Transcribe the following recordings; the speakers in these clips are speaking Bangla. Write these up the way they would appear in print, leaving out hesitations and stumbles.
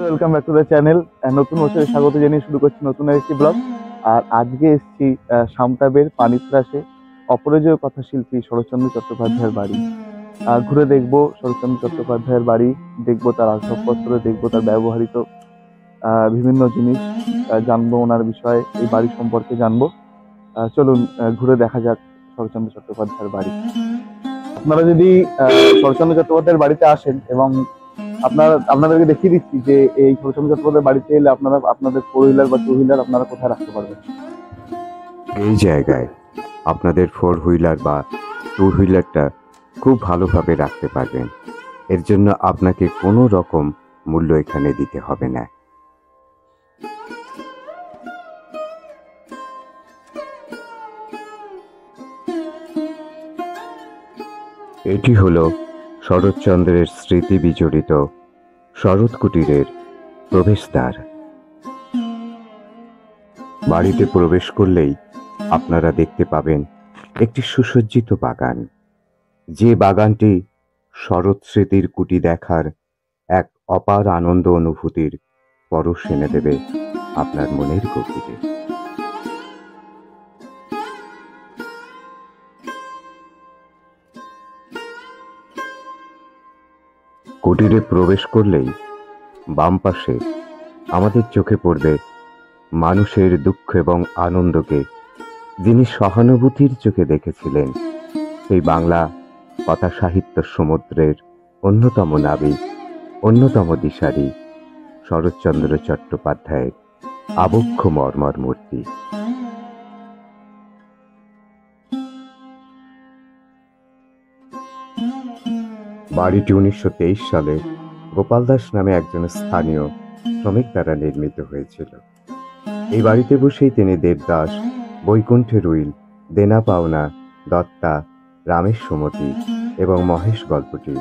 Welcome back to the channel. নতুন বছরে স্বাগত জানিয়ে শুরু করছি নতুন একটি ব্লগ। আর আজকে এসেছি সামটাবের পানিত্রাসে অপরাজেয় কথাশিল্পী শরৎচন্দ্র চট্টোপাধ্যায়ের বাড়ি। ঘুরে দেখবো শরৎচন্দ্র চট্টোপাধ্যায়ের বাড়ি, দেখবো তার আসবাবপত্র, দেখবো তার ব্যবহৃত বিভিন্ন জিনিস, জানবো ওনার বিষয়ে, এই বাড়ি সম্পর্কে জানবো। চলুন ঘুরে দেখা যাক শরৎচন্দ্র চট্টোপাধ্যায়ের বাড়ি। আপনারা যদি শরৎচন্দ্র চট্টোপাধ্যায়ের বাড়িতে আসেন, এবং আপনাদেরকে দেখিয়ে দিচ্ছি যে এই শরৎচন্দ্র চট্টোপাধ্যায়ের বাড়িতে এলে আপনারা আপনাদের ফোর হুইলার বা টু হুইলার আপনারা কোথায় রাখতে পারবেন। এই জায়গায় আপনাদের ফোর হুইলার বা টু হুইলারটা খুব ভালোভাবে রাখতে পারবেন। এর জন্য আপনাকে কোনো রকম মূল্য এখানে দিতে হবে না। এটি হলো শরৎচন্দ্রের স্মৃতি বিজড়িত শরৎ কুটিরের প্রবেশদ্বার। বাড়িতে প্রবেশ করলেই আপনারা দেখতে পাবেন একটি সুসজ্জিত বাগান, যে বাগানটি শরৎ স্মৃতির কুটি দেখার এক অপার আনন্দ অনুভূতির পরশ এনে দেবে আপনার মনের গভীরে। কুটিরে প্রবেশ করলেই বাম পাশে আমাদের চোখে পড়বে মানুষের দুঃখ এবং আনন্দকে যিনি সহানুভূতির চোখে দেখেছিলেন, সেই বাংলা কথা সাহিত্য সমুদ্রের অন্যতম নাবিক, অন্যতম দিশারি শরৎচন্দ্র চট্টোপাধ্যায়ের আবক্ষ মর্মর মূর্তি। বাড়িটি 1923 সালে গোপাল দাস নামে একজন স্থানীয় শ্রমিক দ্বারা নির্মিত হয়েছিল। এই বাড়িতে বসেই তিনি দেবদাস, বৈকুণ্ঠের উইল, দেনা পাওনা, দত্তা, রামের সুমতি এবং মহেশ গল্পটি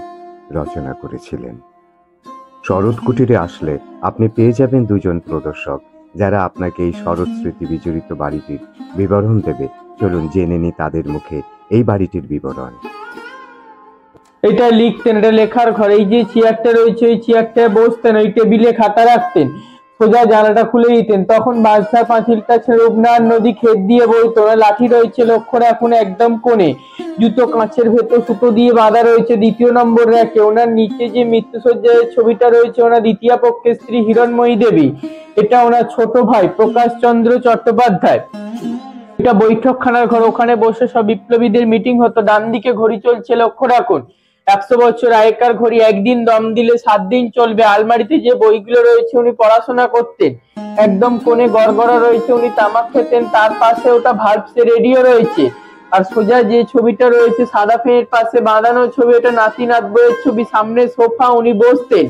রচনা করেছিলেন। শরৎ কুটিরে আসলে আপনি পেয়ে যাবেন দুজন প্রদর্শক, যারা আপনাকে এই শরৎ স্মৃতি বিজড়িত বাড়িটির বিবরণ দেবে। চলুন জেনে নি তাদের মুখে এই বাড়িটির বিবরণ। এটা লিখতেন, এটা লেখার ঘর। এই যে চেয়ারটা রয়েছে, ওই চেয়ারটায় বসতেন, ওই টেবিলে খাতা রাখতেন, সোজা জানালাটা খুলে দিতেন। তখন বাঁশঝাড় পাঁচিলটা ছেড়ে রূপনারায়ণ নদী ক্ষেত দিয়ে বইতো। লাঠি রয়েছে লক্ষ্য রাখুন একদম কোণে, জুতো কাঁচের ভেতর সুতো দিয়ে বাঁধা রয়েছে 2 নম্বর র্যাকে। ওনার নিচে যে মৃত্যুসজ্জার ছবিটা রয়েছে, ওনার দ্বিতীয় পক্ষের স্ত্রী হিরণময়ী দেবী, এটা ওনার ছোট ভাই প্রকাশ চন্দ্র চট্টোপাধ্যায়। এটা বৈঠকখানার ঘর, ওখানে বসে সব বিপ্লবীদের মিটিং হতো। ডান দিকে ঘড়ি চলছে লক্ষ্য রাখুন, 100 বছর আগেকার ঘড়ি, একদিন দম দিলে 7 দিন চলবে। আলমারিতে যে বইগুলো রয়েছে উনি পড়াশোনা করতেন। একদম কোণে গড়গড়া রয়েছে, উনি তামাক খেতেন। তার পাশে ওটা ভালভসের রেডিও রয়েছে। আর সোজা যে ছবিটা রয়েছে সাদা ফ্রেমের পাশে বাঁধানো ছবি, ওটা নাতি নাত বইয়ের ছবি। সামনে সোফা, উনি বসতেন।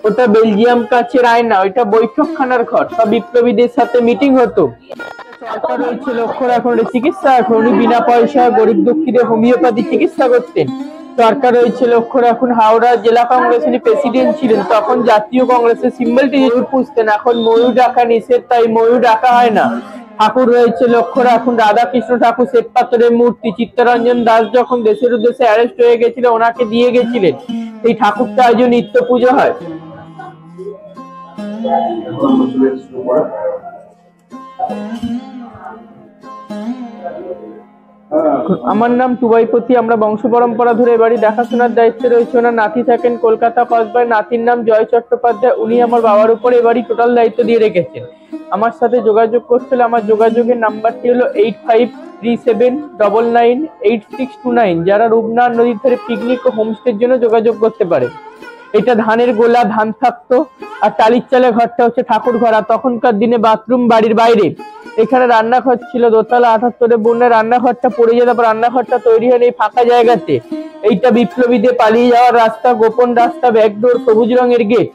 ওটা বেলজিয়াম কাচের আয়না। ওইটা বৈঠকখানার ঘর, সব বিপ্লবীদের সাথে মিটিং হতো। সরকার রয়েছে লক্ষ্য রাখুন, চিকিৎসা এখন উনি বিনা পয়সায় গরিব দুঃখীদের হোমিওপ্যাথি চিকিৎসা করতেন। সরকার রয়েছে লক্ষ্য রাখুন, হাওড়া জেলা কংগ্রেস উনি প্রেসিডেন্ট ছিলেন। তখন জাতীয় কংগ্রেসের সিম্বলটি ময়ূর পুষতেন। এখন ময়ূর ডাকা নিষেধ, তাই ময়ূর ডাকা হয় না। ঠাকুর রয়েছে লক্ষ্য রাখুন, রাধাকৃষ্ণ ঠাকুর, শ্বেত পাথরের মূর্তি। চিত্তরঞ্জন দাস যখন দেশের উদ্দেশ্যে অ্যারেস্ট হয়ে গেছিল, ওনাকে দিয়ে গেছিলেন। এই ঠাকুরটা আজও নিত্য পুজো হয়। আমার নাম টুবাইপতি। আমরা বংশ পরম্পরা ধরে এবাড়ি দেখাশোনার দায়িত্বে রয়েছে। ওনার নাতি থাকেন কলকাতা কসবায়, নাতির নাম জয় চট্টোপাধ্যায়। উনি আমার বাবার উপরে এবাড়ি টোটাল দায়িত্ব দিয়ে রেখেছেন। আমার সাথে যোগাযোগ করতে হলে আমার যোগাযোগের নাম্বারটি হলো 8537998629। যারা রূপনারায়ণ নদীর ধারে পিকনিক ও হোমস্টের জন্য যোগাযোগ করতে পারে। এটা ধানের গোলা, ধান থাকতো। আর টালির চালের ঘরটা হচ্ছে ঠাকুর ঘর। আর তখনকার দিনে বাথরুম বাড়ির বাইরে। এখানে রান্নাঘর ছিল দোতলা, 78 বন্যার রান্নাঘরটা পড়ে যায়, তারপর রান্নাঘরটা তৈরি হয় এই ফাঁকা জায়গাতে। এইটা বিপ্লবীদের পালিয়ে যাওয়ার রাস্তা, গোপন রাস্তা, ব্যাকডোর, সবুজ রঙের গেট।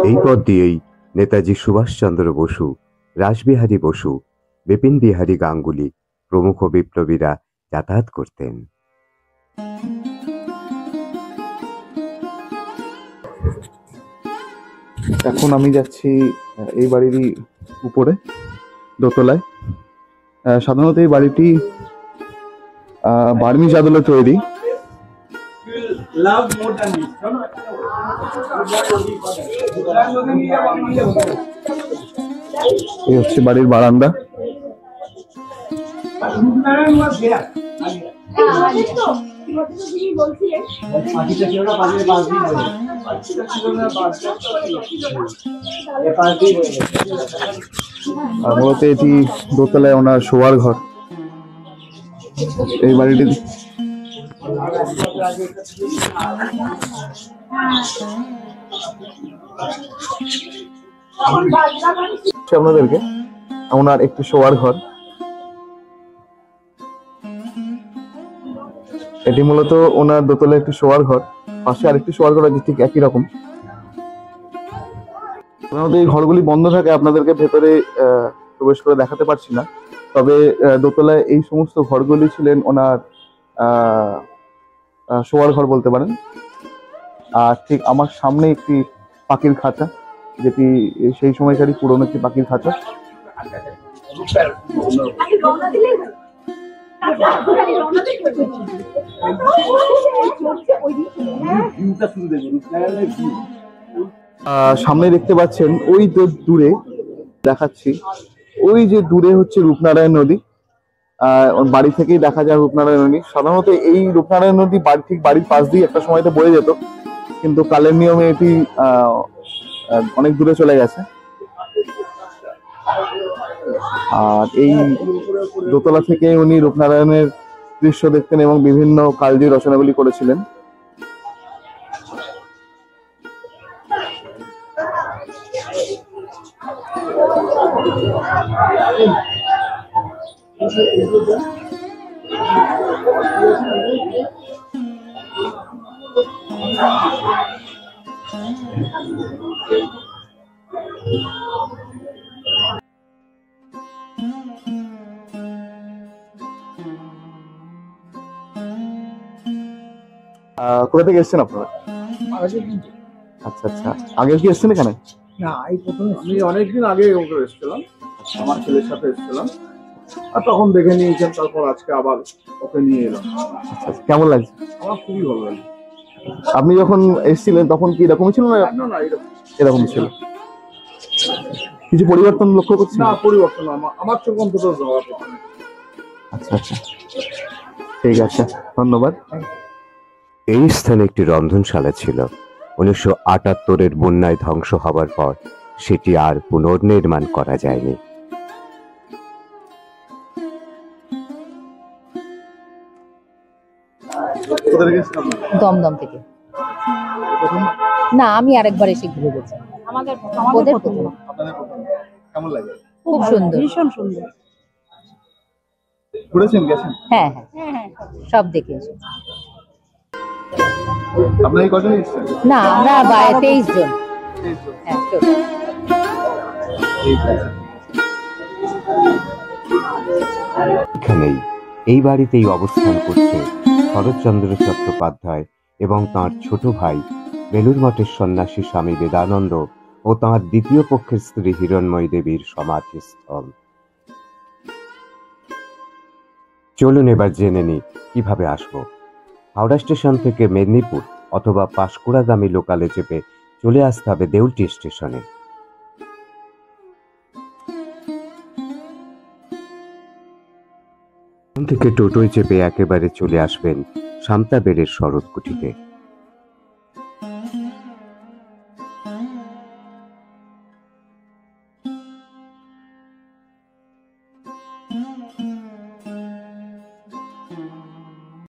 এই পথ দিয়েই নেতাজি সুভাষচন্দ্র বসু, রাসবিহারী বসু, বিপিন বিহারী গাঙ্গুলি প্রমুখ বিপ্লবীরা যাতায়াত করতেন। এখন আমি যাচ্ছি এই বাড়িরই উপরে, দোতলায়। সাধারণত এই বাড়িটি বার্মি চাদলে তৈরি। এই হচ্ছে বাড়ির বারান্দা। আর মূলত এটি দোতলায় ওনার শোয়ার ঘর। এই বাড়িটি আপনাদেরকে ওনার একটি শোয়ার ঘর। এটি মূলত ওনার দোতলায় একটি শোয়ার ঘর, পাশে আরেকটি শোয়ার ঘর আছে ঠিক একই রকম। এই ঘরগুলি বন্ধ থাকে, আপনাদেরকে ভেতরে প্রবেশ করে দেখাতে পারছি না। তবে দোতলায় এই সমস্ত ঘরগুলি ছিলেন ওনার শোয়ার ঘর বলতে পারেন। আর ঠিক আমার সামনে একটি পাখির খাঁচা, যেটি সেই সময়কারই পুরনো একটি পাখির খাঁচা। সামনে দেখতে পাচ্ছেন ওই দূরে দেখাচ্ছি, ওই যে দূরে হচ্ছে রূপনারায়ণ নদী। বাড়ি থেকেই দেখা যায় রূপনারায়ণ নদী। সাধারণত এই রূপনারায়ণ নদী ঠিক বাড়ির পাশ দিয়ে একটা সময়তে বয়ে যেত, কিন্তু কালের নিয়মে এটি অনেক দূরে চলে গেছে। আর এই দোতলা থেকে উনি রূপনারায়ণের দৃশ্য দেখতেন এবং বিভিন্ন কালজয়ী রচনাগুলি করেছিলেন। কোথা থেকে এসেছেন আপনারা? আচ্ছা আচ্ছা, আগে কি এসেছেন এখানে? না, এই প্রথম আমি অনেকদিন আগে এসেছিলাম, আমার ছেলের সাথে এসেছিলাম, আর তখন দেখে নিয়েছেন। তারপর আজকে আবার ওকে নিয়ে এলাম। আচ্ছা, কেমন লাগছে? আমার খুবই ভালো লাগে। আপনি যখন এসেছিলেন তখন কি এরকম ছিল না? না না, এরকম ছিল। কিছু পরিবর্তন লক্ষ্য করছেন? না, পরিবর্তন আমার চোখ অন্তত। আচ্ছা আচ্ছা, ঠিক আছে, ধন্যবাদ। এই স্থানে একটি রন্ধনশালা ছিল। 1978-এর বন্যায় ধ্বংস হবার পর সেটি আর পুনর্নির্মাণ করা যায়নি। দমদম থেকে। না, আমি আরেকবার এসে ঘুরে গেছি। ওদের প্রথম। কেমন লাগে? খুব সুন্দর, ভীষণ সুন্দর। ঘুরেছেন, গেছেন? হ্যাঁ হ্যাঁ, সব দেখে এসেছি। আপনারা এই কজন এসেছেন? না, আমরা 23 জন। হ্যাঁ, এখানেই এই বাড়িতেই অবস্থান করছে শরৎচন্দ্র চট্টোপাধ্যায় এবং তাঁর ছোট ভাই বেলুড় মঠের সন্ন্যাসী স্বামী বেদানন্দ ও তাঁর দ্বিতীয় পক্ষের স্ত্রী হিরণময়ী দেবীর সমাধিস্থল। চলুন এবার জেনে নিই কিভাবে আসবো। হাওড়া স্টেশন থেকে মেদিনীপুর অথবা পাঁশকুড়াগামী লোকালে চেপে চলে আসতে হবে দেউলটি স্টেশনে। থেকে টোটোয় চেপে একেবারে চলে আসবেন শান্তাবেড়ের শরৎকুঠিতে।